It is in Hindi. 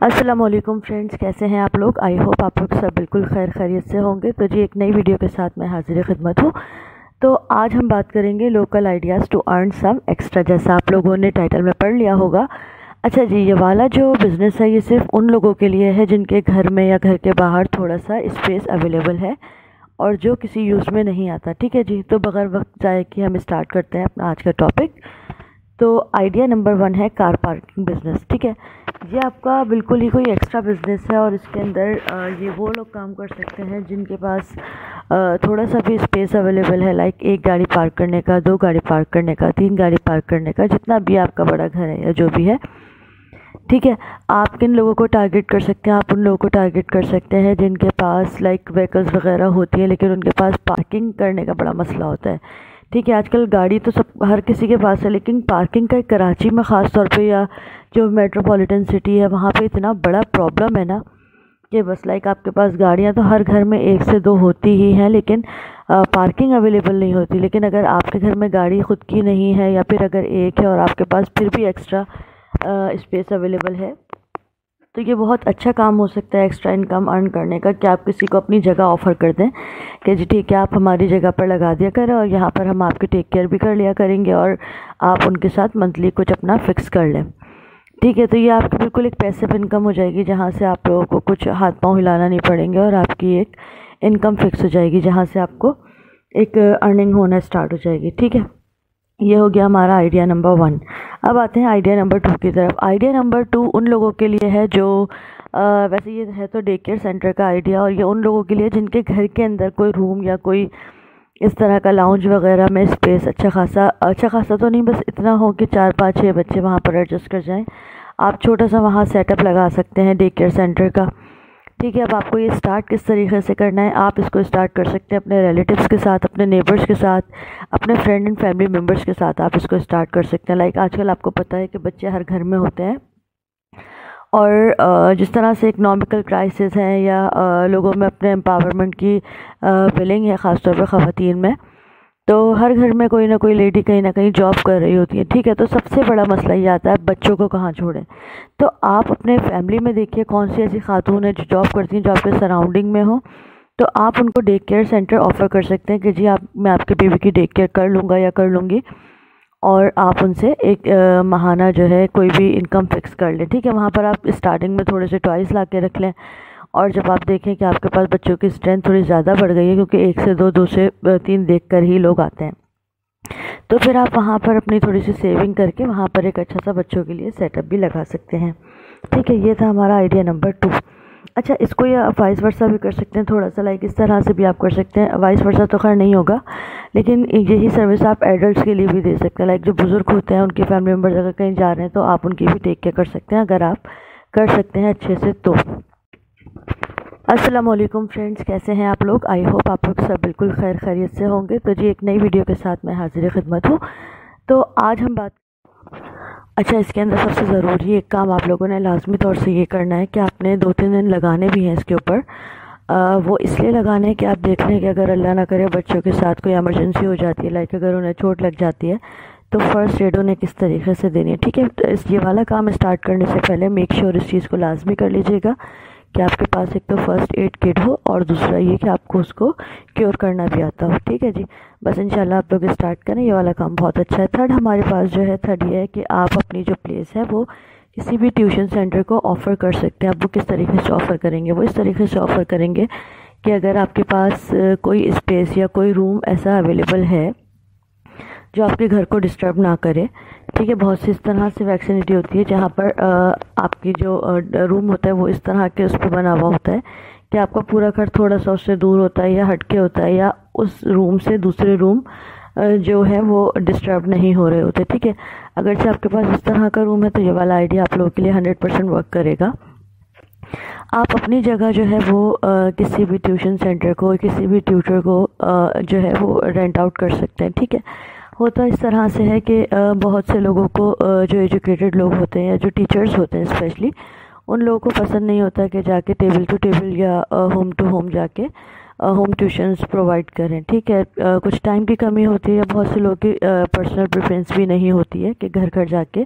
अस्सलाम वालेकुम फ्रेंड्स, कैसे हैं आप लोग। आई होप आप लोग सब बिल्कुल खैर खैरियत से होंगे। तो जी एक नई वीडियो के साथ मैं हाजिर खिदमत हूँ। तो आज हम बात करेंगे local ideas to earn some extra, जैसा आप लोगों ने टाइटल में पढ़ लिया होगा। अच्छा जी, ये वाला जो बिज़नेस है ये सिर्फ उन लोगों के लिए है जिनके घर में या घर के बाहर थोड़ा सा स्पेस अवेलेबल है और जो किसी यूज़ में नहीं आता। ठीक है जी, तो बगैर वक्त जाए कि हम स्टार्ट करते हैं अपना आज का टॉपिक। तो आइडिया नंबर 1 है कार पार्किंग बिज़नेस। ठीक है, ये आपका बिल्कुल ही कोई एक्स्ट्रा बिज़नेस है और इसके अंदर ये वो लोग काम कर सकते हैं जिनके पास थोड़ा सा भी स्पेस अवेलेबल है, लाइक एक गाड़ी पार्क करने का, 2 गाड़ी पार्क करने का, 3 गाड़ी पार्क करने का, जितना भी आपका बड़ा घर है या जो भी है। ठीक है, आप किन लोगों को टारगेट कर सकते हैं? आप उन लोगों को टारगेट कर सकते हैं जिनके पास लाइक व्हीकल्स वगैरह होती है लेकिन उनके पास पार्किंग करने का बड़ा मसला होता है। ठीक है, आजकल गाड़ी तो सब हर किसी के पास है लेकिन पार्किंग का कराची में ख़ास तौर पे या जो मेट्रोपॉलिटन सिटी है वहाँ पे इतना बड़ा प्रॉब्लम है ना कि बस लाइक आपके पास गाड़ियाँ तो हर घर में 1 से 2 होती ही हैं लेकिन पार्किंग अवेलेबल नहीं होती। लेकिन अगर आपके घर में गाड़ी ख़ुद की नहीं है या फिर अगर एक है और आपके पास फिर भी एक्स्ट्रा स्पेस अवेलेबल है तो ये बहुत अच्छा काम हो सकता है एक्स्ट्रा इनकम अर्न करने का, कि आप किसी को अपनी जगह ऑफ़र कर दें कि जी ठीक है आप हमारी जगह पर लगा दिया करें और यहाँ पर हम आपकी टेक केयर भी कर लिया करेंगे और आप उनके साथ मंथली कुछ अपना फ़िक्स कर लें। ठीक है, तो ये आपकी बिल्कुल एक पैसिव इनकम हो जाएगी जहाँ से आप लोगों को कुछ हाथ पाँव हिलाना नहीं पड़ेंगे और आपकी एक इनकम फ़िक्स हो जाएगी जहाँ से आपको एक अर्निंग होना स्टार्ट हो जाएगी। ठीक है, ये हो गया हमारा आइडिया नंबर 1। अब आते हैं आइडिया नंबर 2 की तरफ। आइडिया नंबर 2 उन लोगों के लिए है जो वैसे ये है तो डे केयर सेंटर का आइडिया, और ये उन लोगों के लिए जिनके घर के अंदर कोई रूम या कोई इस तरह का लाउंज वगैरह में स्पेस अच्छा खासा तो नहीं, बस इतना हो कि 4-5-6 बच्चे वहाँ पर एडजस्ट कर जाएं। आप छोटा सा वहाँ सेटअप लगा सकते हैं डे केयर सेंटर का। ठीक है, अब आपको ये स्टार्ट किस तरीके से करना है, आप इसको स्टार्ट कर सकते हैं अपने रिलेटिव्स के साथ, अपने नेबर्स के साथ, अपने फ्रेंड एंड फैमिली मेम्बर्स के साथ आप इसको स्टार्ट कर सकते हैं। लाइक आजकल आपको पता है कि बच्चे हर घर में होते हैं और जिस तरह से इकनॉमिकल क्राइसिस हैं या लोगों में अपने एम्पावरमेंट की फीलिंग है ख़ासतौर पर ख़वातीन में, तो हर घर में कोई ना कोई लेडी कहीं ना कहीं जॉब कर रही होती है। ठीक है, तो सबसे बड़ा मसला ये आता है बच्चों को कहाँ छोड़ें। तो आप अपने फैमिली में देखिए कौन सी ऐसी खातून है जो जॉब करती हैं, जो आपके सराउंडिंग में हो, तो आप उनको डे केयर सेंटर ऑफ़र कर सकते हैं कि जी मैं आपके बेबी की डे केयर कर लूँगा या कर लूँगी, और आप उनसे एक माहाना जो है कोई भी इनकम फ़िक्स कर लें। ठीक है, वहाँ पर आप स्टार्टिंग में थोड़े से टॉयज़ ला के रख लें और जब आप देखें कि आपके पास बच्चों की स्ट्रेंथ थोड़ी ज़्यादा बढ़ गई है, क्योंकि 1 से 2, 2 से 3 देख कर ही लोग आते हैं, तो फिर आप वहाँ पर अपनी थोड़ी सी सेविंग करके वहाँ पर एक अच्छा सा बच्चों के लिए सेटअप भी लगा सकते हैं। ठीक है, ये था हमारा आइडिया नंबर 2। अच्छा, इसको या वाइस वर्सा भी कर सकते हैं, थोड़ा सा लाइक इस तरह से भी आप कर सकते हैं। वाइस वर्सा तो खैर नहीं होगा लेकिन यही सर्विस आप एडल्ट्स के लिए भी दे सकते हैं। लाइक जो बुज़ुर्ग होते हैं उनके फैमिली मेम्बर्स अगर कहीं जा रहे हैं तो आप उनकी भी टेक केयर कर सकते हैं अगर आप कर सकते हैं अच्छे से तो। अस्सलाम वालेकुम फ्रेंड्स, कैसे हैं आप लोग। आई होप आप लोग सब बिल्कुल खैर खैरियत से होंगे। तो जी एक नई वीडियो के साथ मैं हाजिर खिदमत हूँ। तो आज हम बात अच्छा, इसके अंदर सबसे ज़रूरी एक काम आप लोगों ने लाजमी तौर से ये करना है कि आपने 2-3 दिन लगाने भी हैं इसके ऊपर। वो इसलिए लगाने हैं कि आप देख लें कि अगर अल्लाह ना करे बच्चों के साथ कोई इमरजेंसी हो जाती है, लाइक अगर उन्हें चोट लग जाती है तो फ़र्स्ट एड उन्हें किस तरीके से देनी है। ठीक है, तो ये वाला काम स्टार्ट करने से पहले मेक श्योर इस चीज़ को लाजमी कर लीजिएगा कि आपके पास एक तो फ़र्स्ट एड किट हो और दूसरा ये कि आपको उसको क्योर करना भी आता हो। ठीक है जी, बस इंशाल्लाह आप लोग स्टार्ट करें, ये वाला काम बहुत अच्छा है। थर्ड हमारे पास जो है, थर्ड ये है कि आप अपनी जो प्लेस है वो किसी भी ट्यूशन सेंटर को ऑफ़र कर सकते हैं। अब वो किस तरीके से ऑफ़र करेंगे, वो इस तरीके से ऑफ़र करेंगे कि अगर आपके पास कोई स्पेस या कोई रूम ऐसा अवेलेबल है जो आपके घर को डिस्टर्ब ना करे। ठीक है, बहुत सी इस तरह से वैक्सीनिटी होती है जहाँ पर आपकी जो रूम होता है वो इस तरह के उस पर बना हुआ होता है कि आपका पूरा घर थोड़ा सा उससे दूर होता है या हटके होता है या उस रूम से दूसरे रूम जो है वो डिस्टर्ब नहीं हो रहे होते। ठीक है, अगर से आपके पास इस तरह का रूम है तो ये वाला आइडिया आप लोगों के लिए 100% वर्क करेगा। आप अपनी जगह जो है वो किसी भी ट्यूशन सेंटर को, किसी भी ट्यूटर को जो है वो रेंट आउट कर सकते हैं। ठीक है, होता इस तरह से है कि बहुत से लोगों को जो एजुकेटेड लोग होते हैं या जो टीचर्स होते हैं स्पेशली, उन लोगों को पसंद नहीं होता कि जाके टेबल टू टेबल या होम टू होम जाके होम ट्यूशन्स प्रोवाइड करें। ठीक है, कुछ टाइम की कमी होती है, बहुत से लोगों की पर्सनल प्रेफरेंस भी नहीं होती है कि घर घर जाके